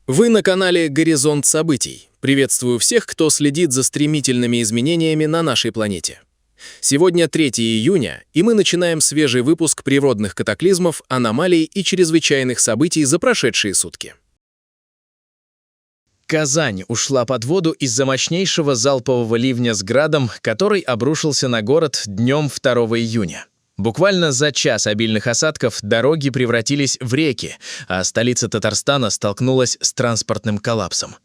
Вы на канале «Горизонт событий». Приветствую всех, кто следит за стремительными изменениями на нашей планете. Сегодня 3 июня, и мы начинаем свежий выпуск природных катаклизмов, аномалий и чрезвычайных событий за прошедшие сутки. Казань ушла под воду из-за мощнейшего залпового ливня с градом, который обрушился на город днем 2 июня. Буквально за час обильных осадков дороги превратились в реки, а столица Татарстана столкнулась с транспортным коллапсом.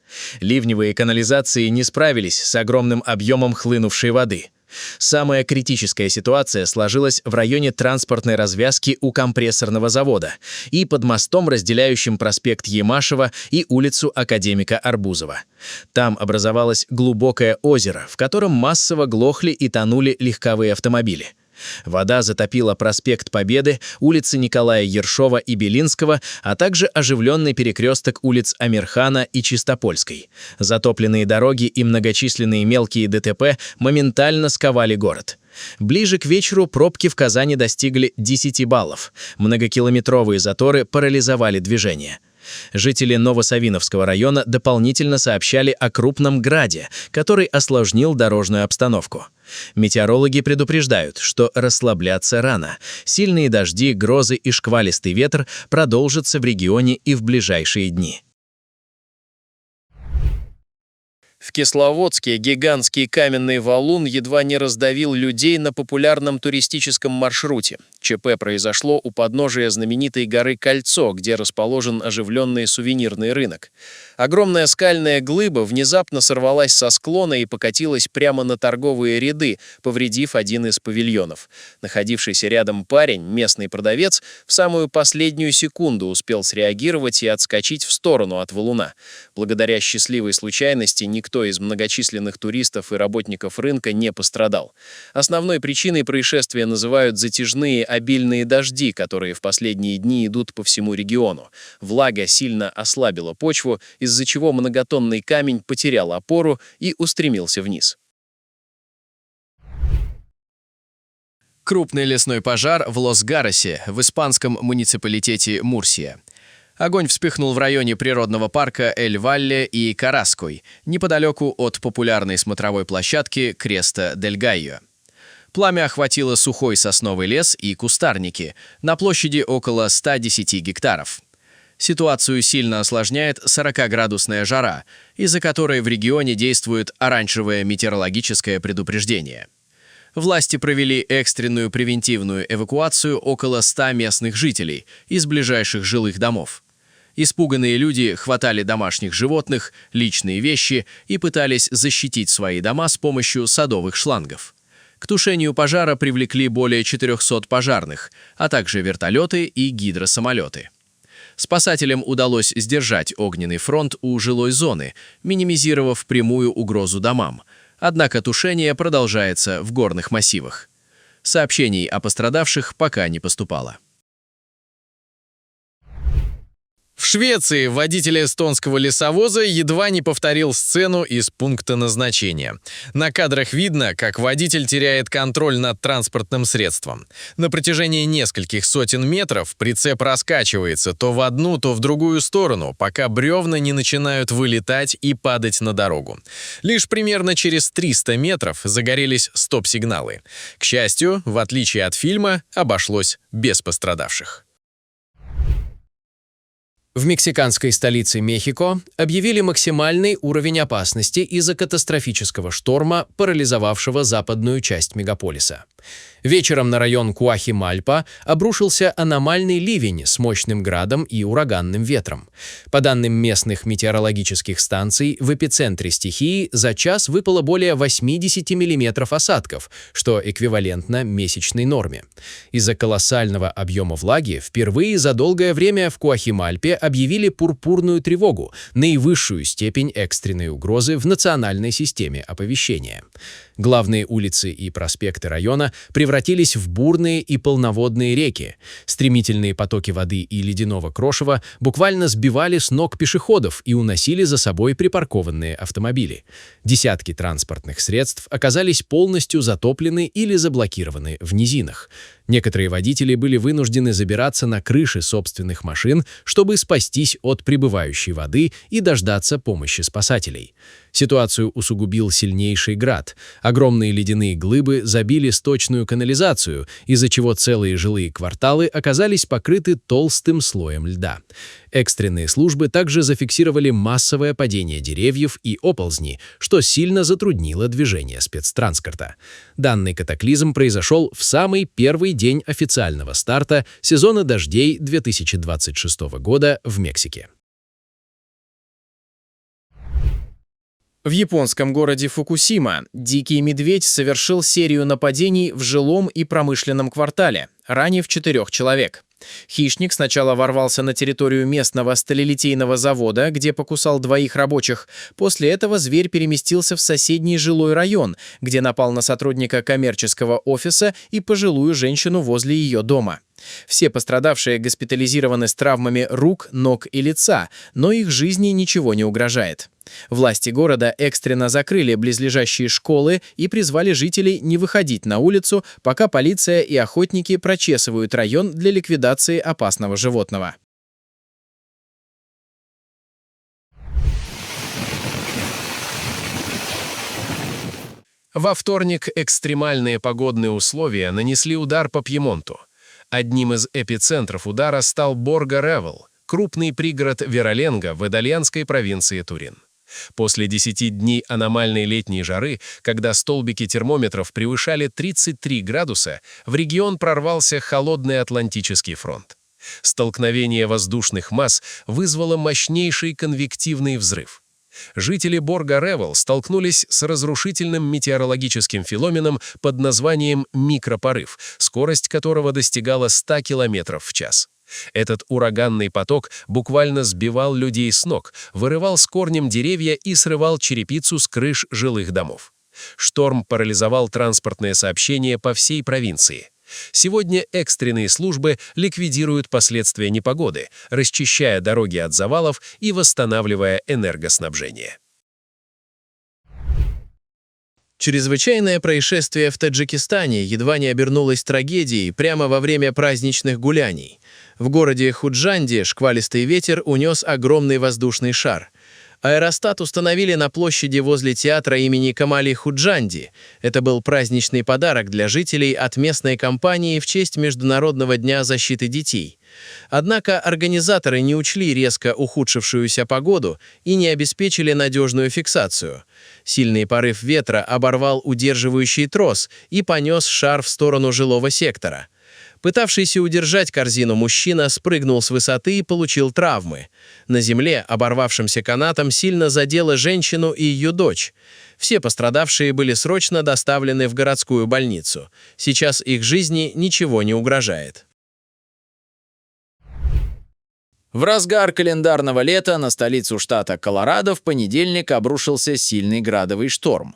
Ливневые канализации не справились с огромным объемом хлынувшей воды. Самая критическая ситуация сложилась в районе транспортной развязки у компрессорного завода и под мостом, разделяющим проспект Ямашева и улицу Академика Арбузова. Там образовалось глубокое озеро, в котором массово глохли и тонули легковые автомобили. Вода затопила проспект Победы, улицы Николая Ершова и Белинского, а также оживленный перекресток улиц Амирхана и Чистопольской. Затопленные дороги и многочисленные мелкие ДТП моментально сковали город. Ближе к вечеру пробки в Казани достигли 10 баллов. Многокилометровые заторы парализовали движение. Жители Новосавиновского района дополнительно сообщали о крупном граде, который осложнил дорожную обстановку. Метеорологи предупреждают, что расслабляться рано. Сильные дожди, грозы и шквалистый ветер продолжатся в регионе и в ближайшие дни. В Кисловодске гигантский каменный валун едва не раздавил людей на популярном туристическом маршруте. ЧП произошло у подножия знаменитой горы Кольцо, где расположен оживленный сувенирный рынок. Огромная скальная глыба внезапно сорвалась со склона и покатилась прямо на торговые ряды, повредив один из павильонов. Находившийся рядом парень, местный продавец, в самую последнюю секунду успел среагировать и отскочить в сторону от валуна. Благодаря счастливой случайности никто из многочисленных туристов и работников рынка не пострадал. Основной причиной происшествия называют затяжные обильные дожди, которые в последние дни идут по всему региону. Влага сильно ослабила почву, из-за чего многотонный камень потерял опору и устремился вниз. Крупный лесной пожар в Лос-Гарросе, в испанском муниципалитете Мурсия. Огонь вспыхнул в районе природного парка Эль-Валле и Караской, неподалеку от популярной смотровой площадки Креста-дель-Гайо. Пламя охватило сухой сосновый лес и кустарники на площади около 110 гектаров. Ситуацию сильно осложняет 40-градусная жара, из-за которой в регионе действует оранжевое метеорологическое предупреждение. Власти провели экстренную превентивную эвакуацию около 100 местных жителей из ближайших жилых домов. Испуганные люди хватали домашних животных, личные вещи и пытались защитить свои дома с помощью садовых шлангов. К тушению пожара привлекли более 400 пожарных, а также вертолеты и гидросамолеты. Спасателям удалось сдержать огненный фронт у жилой зоны, минимизировав прямую угрозу домам. Однако тушение продолжается в горных массивах. Сообщений о пострадавших пока не поступало. В Швеции водитель эстонского лесовоза едва не повторил сцену из пункта назначения. На кадрах видно, как водитель теряет контроль над транспортным средством. На протяжении нескольких сотен метров прицеп раскачивается то в одну, то в другую сторону, пока бревна не начинают вылетать и падать на дорогу. Лишь примерно через 300 метров загорелись стоп-сигналы. К счастью, в отличие от фильма, обошлось без пострадавших. В мексиканской столице Мехико объявили максимальный уровень опасности из-за катастрофического шторма, парализовавшего западную часть мегаполиса. Вечером на район Куахимальпа обрушился аномальный ливень с мощным градом и ураганным ветром. По данным местных метеорологических станций, в эпицентре стихии за час выпало более 80 мм осадков, что эквивалентно месячной норме. Из-за колоссального объема влаги впервые за долгое время в Куахимальпе объявили пурпурную тревогу, наивысшую степень экстренной угрозы в национальной системе оповещения. Главные улицы и проспекты района превратились в бурные и полноводные реки. Стремительные потоки воды и ледяного крошева буквально сбивали с ног пешеходов и уносили за собой припаркованные автомобили. Десятки транспортных средств оказались полностью затоплены или заблокированы в низинах. Некоторые водители были вынуждены забираться на крыши собственных машин, чтобы спастись от прибывающей воды и дождаться помощи спасателей. Ситуацию усугубил сильнейший град. Огромные ледяные глыбы забили сточную канализацию, из-за чего целые жилые кварталы оказались покрыты толстым слоем льда. Экстренные службы также зафиксировали массовое падение деревьев и оползни, что сильно затруднило движение спецтранспорта. Данный катаклизм произошел в самый первый день официального старта сезона дождей 2026 года в Мексике. В японском городе Фукусима дикий медведь совершил серию нападений в жилом и промышленном квартале, ранив 4 человек. Хищник сначала ворвался на территорию местного сталелитейного завода, где покусал 2 рабочих. После этого зверь переместился в соседний жилой район, где напал на сотрудника коммерческого офиса и пожилую женщину возле ее дома. Все пострадавшие госпитализированы с травмами рук, ног и лица, но их жизни ничего не угрожает. Власти города экстренно закрыли близлежащие школы и призвали жителей не выходить на улицу, пока полиция и охотники прочесывают район для ликвидации опасного животного. Во вторник экстремальные погодные условия нанесли удар по Пьемонту. Одним из эпицентров удара стал Борго-Ревел, крупный пригород Вероленго в итальянской провинции Турин. После 10 дней аномальной летней жары, когда столбики термометров превышали 33 градуса, в регион прорвался холодный Атлантический фронт. Столкновение воздушных масс вызвало мощнейший конвективный взрыв. Жители Борго-Ревел столкнулись с разрушительным метеорологическим феноменом под названием микропорыв, скорость которого достигала 100 км в час. Этот ураганный поток буквально сбивал людей с ног, вырывал с корнем деревья и срывал черепицу с крыш жилых домов. Шторм парализовал транспортное сообщение по всей провинции. Сегодня экстренные службы ликвидируют последствия непогоды, расчищая дороги от завалов и восстанавливая энергоснабжение. Чрезвычайное происшествие в Таджикистане едва не обернулось трагедией прямо во время праздничных гуляний. В городе Худжанде шквалистый ветер унес огромный воздушный шар. Аэростат установили на площади возле театра имени Камали Худжанди. Это был праздничный подарок для жителей от местной компании в честь Международного дня защиты детей. Однако организаторы не учли резко ухудшившуюся погоду и не обеспечили надежную фиксацию. Сильный порыв ветра оборвал удерживающий трос и понес шар в сторону жилого сектора. Пытавшийся удержать корзину мужчина спрыгнул с высоты и получил травмы. На земле оборвавшимся канатом сильно задело женщину и ее дочь. Все пострадавшие были срочно доставлены в городскую больницу. Сейчас их жизни ничего не угрожает. В разгар календарного лета на столицу штата Колорадо в понедельник обрушился сильный градовый шторм.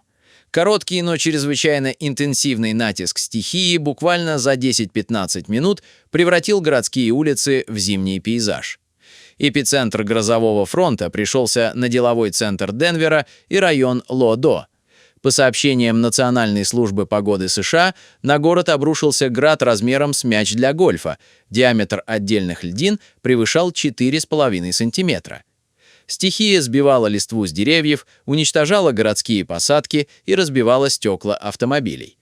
Короткий, но чрезвычайно интенсивный натиск стихии буквально за 10-15 минут превратил городские улицы в зимний пейзаж. Эпицентр грозового фронта пришелся на деловой центр Денвера и район Лодо. По сообщениям Национальной службы погоды США, на город обрушился град размером с мяч для гольфа. Диаметр отдельных льдин превышал 4,5 сантиметра. Стихия сбивала листву с деревьев, уничтожала городские посадки и разбивала стекла автомобилей.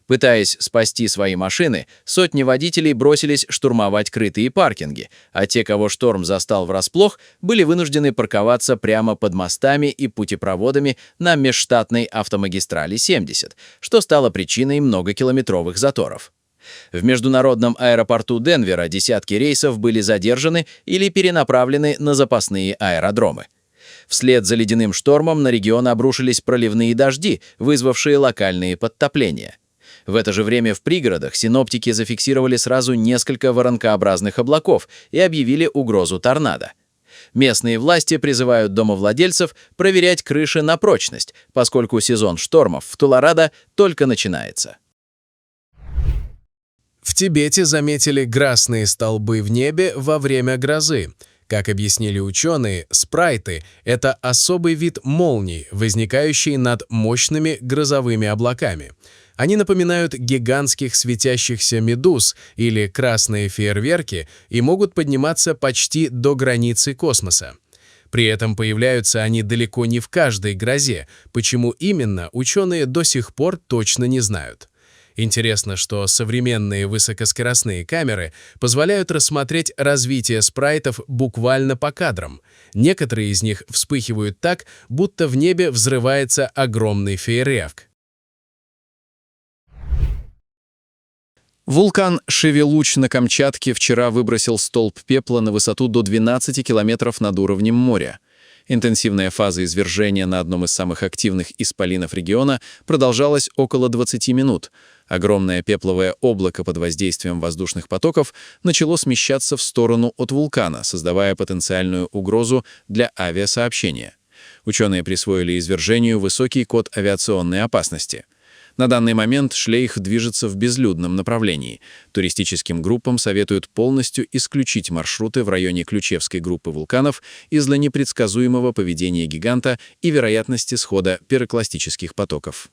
Пытаясь спасти свои машины, сотни водителей бросились штурмовать крытые паркинги, а те, кого шторм застал врасплох, были вынуждены парковаться прямо под мостами и путепроводами на межштатной автомагистрали 70, что стало причиной многокилометровых заторов. В международном аэропорту Денвера десятки рейсов были задержаны или перенаправлены на запасные аэродромы. Вслед за ледяным штормом на регион обрушились проливные дожди, вызвавшие локальные подтопления. В это же время в пригородах синоптики зафиксировали сразу несколько воронкообразных облаков и объявили угрозу торнадо. Местные власти призывают домовладельцев проверять крыши на прочность, поскольку сезон штормов в Колорадо только начинается. В Тибете заметили красные столбы в небе во время грозы. Как объяснили ученые, спрайты — это особый вид молний, возникающий над мощными грозовыми облаками. Они напоминают гигантских светящихся медуз или красные фейерверки и могут подниматься почти до границы космоса. При этом появляются они далеко не в каждой грозе, почему именно ученые до сих пор точно не знают. Интересно, что современные высокоскоростные камеры позволяют рассмотреть развитие спрайтов буквально по кадрам. Некоторые из них вспыхивают так, будто в небе взрывается огромный фейерверк. Вулкан Шевелуч на Камчатке вчера выбросил столб пепла на высоту до 12 километров над уровнем моря. Интенсивная фаза извержения на одном из самых активных исполинов региона продолжалась около 20 минут. Огромное пепловое облако под воздействием воздушных потоков начало смещаться в сторону от вулкана, создавая потенциальную угрозу для авиасообщения. Ученые присвоили извержению высокий код авиационной опасности. На данный момент шлейф движется в безлюдном направлении. Туристическим группам советуют полностью исключить маршруты в районе Ключевской группы вулканов из-за непредсказуемого поведения гиганта и вероятности схода пирокластических потоков.